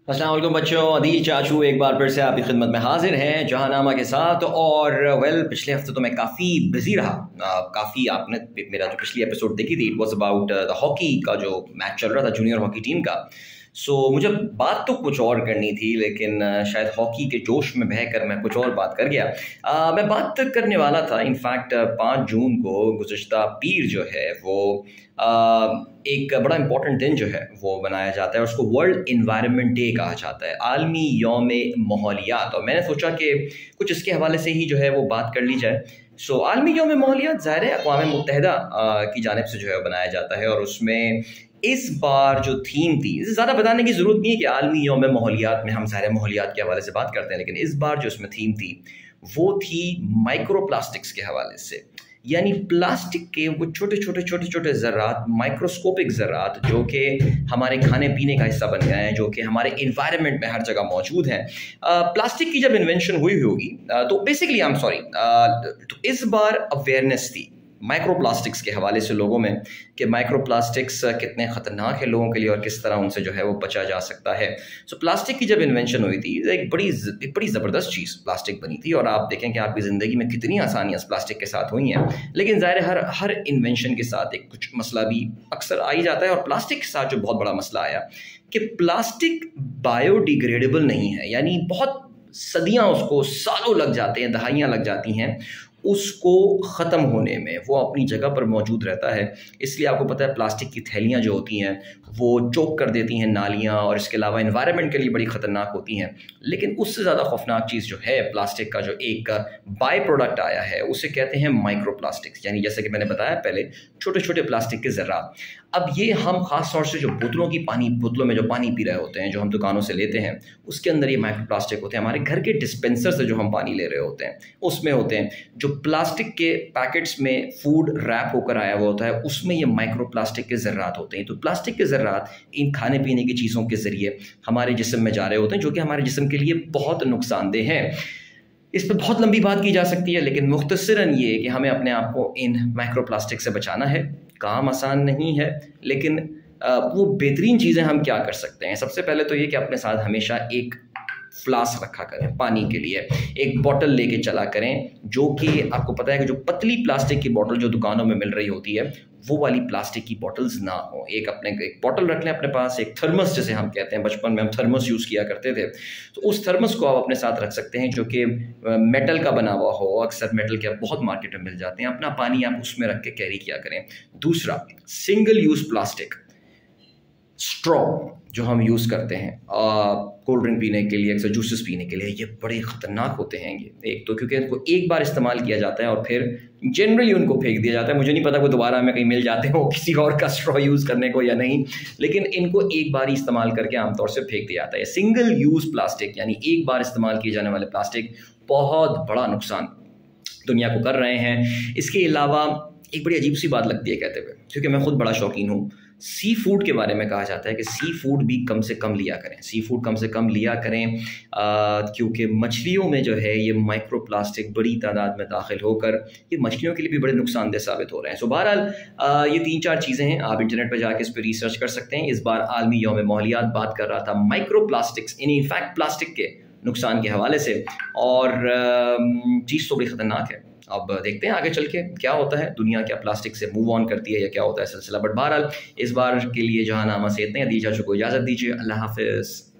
अस्सलाम वालेकुम बच्चों, अदील चाचू एक बार फिर से आपकी खिदमत में हाजिर हैं जहांनामा के साथ। और पिछले हफ्ते तो मैं काफ़ी बिजी रहा। काफ़ी आपने मेरा जो पिछली एपिसोड देखी थी, it was about the hockey का जो मैच चल रहा था जूनियर हॉकी टीम का। मुझे बात तो कुछ और करनी थी, लेकिन शायद हॉकी के जोश में बहकर मैं कुछ और बात कर गया। मैं बात करने वाला था, इनफैक्ट 5 जून को गुज़िश्ता पीर जो है वो एक बड़ा इंपॉर्टेंट दिन जो है वो मनाया जाता है, उसको वर्ल्ड इन्वायरमेंट डे कहा जाता है, आलमी यौम माहौलियात। और मैंने सोचा कि कुछ इसके हवाले से ही जो है वो बात कर ली जाए। आलमी यौम माहौलियात ज़ाहिर है अक़वाम मुत्तहिदा की जानिब से जो है बनाया जाता है, और उसमें इस बार जो थीम थी, ज़्यादा बताने की ज़रूरत नहीं है कि आलमी यौम माहौलियात में हम ज़ाहिर माहौलियात के हवाले से बात करते हैं, लेकिन इस बार जो इसमें थीम थी वो थी माइक्रो प्लास्टिक्स के हवाले से। यानी प्लास्टिक के वो छोटे छोटे ज़रात, माइक्रोस्कोपिक ज़रात जो कि हमारे खाने पीने का हिस्सा बन गए हैं, जो कि हमारे इन्वायरमेंट में हर जगह मौजूद हैं। प्लास्टिक की जब इन्वेंशन हुई होगी तो बेसिकली तो इस बार अवेयरनेस थी माइक्रो प्लास्टिक्स के हवाले से लोगों में कि माइक्रो प्लास्टिक्स कितने ख़तरनाक है लोगों के लिए और किस तरह उनसे जो है वो बचा जा सकता है। प्लास्टिक की जब इन्वेंशन हुई थी, एक बड़ी ज़बरदस्त चीज़ प्लास्टिक बनी थी, और आप देखें कि आपकी ज़िंदगी में कितनी आसानियाँ प्लास्टिक के साथ हुई हैं। लेकिन ज़ाहिर हर इन्वेंशन के साथ एक कुछ मसला भी अक्सर आ ही जाता है, और प्लास्टिक के साथ जो बहुत बड़ा मसला आया कि प्लास्टिक बायोडिग्रेडेबल नहीं है। यानी बहुत सदियाँ, उसको सालों लग जाते हैं, दहाइयाँ लग जाती हैं उसको ख़त्म होने में। वो अपनी जगह पर मौजूद रहता है। इसलिए आपको पता है प्लास्टिक की थैलियाँ जो होती हैं वो चोक कर देती हैं नालियाँ, और इसके अलावा एनवायरनमेंट के लिए बड़ी ख़तरनाक होती हैं। लेकिन उससे ज़्यादा खौफनाक चीज़ जो है प्लास्टिक का जो एक बाय प्रोडक्ट आया है, उसे कहते हैं माइक्रो प्लास्टिक्स। यानी जैसे कि मैंने बताया पहले, छोटे छोटे प्लास्टिक के ज़रात। अब ये हम ख़ास तौर से जो बोतलों में जो पानी पी रहे होते हैं, जो हम दुकानों से लेते हैं, उसके अंदर ये माइक्रो प्लास्टिक होते हैं। हमारे घर के डिस्पेंसर से जो हम पानी ले रहे होते हैं उसमें होते हैं। जो प्लास्टिक के पैकेट्स में फूड रैप होकर आया हुआ होता है, उसमें ये माइक्रो प्लास्टिक के ज़रात होते हैं। तो प्लास्टिक के ज़रात इन खाने पीने की चीज़ों के ज़रिए हमारे जिस्म में जा रहे होते हैं, जो कि हमारे जिस्म के लिए बहुत नुकसानदेह हैं। इस पर बहुत लंबी बात की जा सकती है, लेकिन मुख्तसरन ये कि हमें अपने आप को इन माइक्रो प्लास्टिक से बचाना है। काम आसान नहीं है, लेकिन वो बेहतरीन चीज़ें हम क्या कर सकते हैं। सबसे पहले तो ये कि अपने साथ हमेशा एक फ्लास्क रखा करें पानी के लिए, एक बॉटल लेके चला करें, जो कि आपको पता है कि जो पतली प्लास्टिक की बॉटल जो दुकानों में मिल रही होती है, वो वाली प्लास्टिक की बॉटल्स ना हो। एक बॉटल रख लें अपने पास, एक थर्मस जिसे हम कहते हैं, बचपन में हम थर्मस यूज़ किया करते थे, तो उस थर्मस को आप अपने साथ रख सकते हैं, जो कि मेटल का बना हुआ हो। अक्सर मेटल के बहुत मार्केट में मिल जाते हैं। अपना पानी आप उसमें रख के कैरी किया करें। दूसरा, सिंगल यूज़ प्लास्टिक स्ट्रॉ जो हम यूज़ करते हैं कोल्ड ड्रिंक पीने के लिए, अक्सर जूसेस पीने के लिए, ये बड़े ख़तरनाक होते हैं। ये एक तो क्योंकि इनको एक बार इस्तेमाल किया जाता है और फिर जनरली उनको फेंक दिया जाता है। मुझे नहीं पता कोई दोबारा हमें कहीं मिल जाते हो किसी और का स्ट्रॉ यूज़ करने को या नहीं, लेकिन इनको एक बार ही इस्तेमाल करके आमतौर से फेंक दिया जाता है। सिंगल यूज़ प्लास्टिक यानी एक बार इस्तेमाल किए जाने वाले प्लास्टिक बहुत बड़ा नुकसान दुनिया को कर रहे हैं। इसके अलावा एक बड़ी अजीब सी बात लगती है कहते हुए, क्योंकि मैं खुद बड़ा शौकीन हूँ, सी फूड के बारे में कहा जाता है कि सी फूड भी कम से कम लिया करें। सी फूड कम से कम लिया करें क्योंकि मछलियों में जो है ये माइक्रो प्लास्टिक बड़ी तादाद में दाखिल होकर ये मछलियों के लिए भी बड़े नुकसानदेह साबित हो रहे हैं। बहरहाल ये 3-4 चीज़ें हैं, आप इंटरनेट पर जाकर इस पर रिसर्च कर सकते हैं। इस बार आलमी यौम माहौलियात बात कर रहा था माइक्रो प्लास्टिक्स, इनफैक्ट प्लास्टिक के नुकसान के हवाले से, और चीज़ तो बड़ी ख़तरनाक है। अब देखते हैं आगे चल के क्या होता है, दुनिया क्या प्लास्टिक से मूव ऑन करती है या क्या होता है सिलसिला। बट बहरहाल इस बार के लिए जहांनामा से इतना ही। अदील चाचू को इजाज़त दीजिए। अल्लाह हाफ़िज़।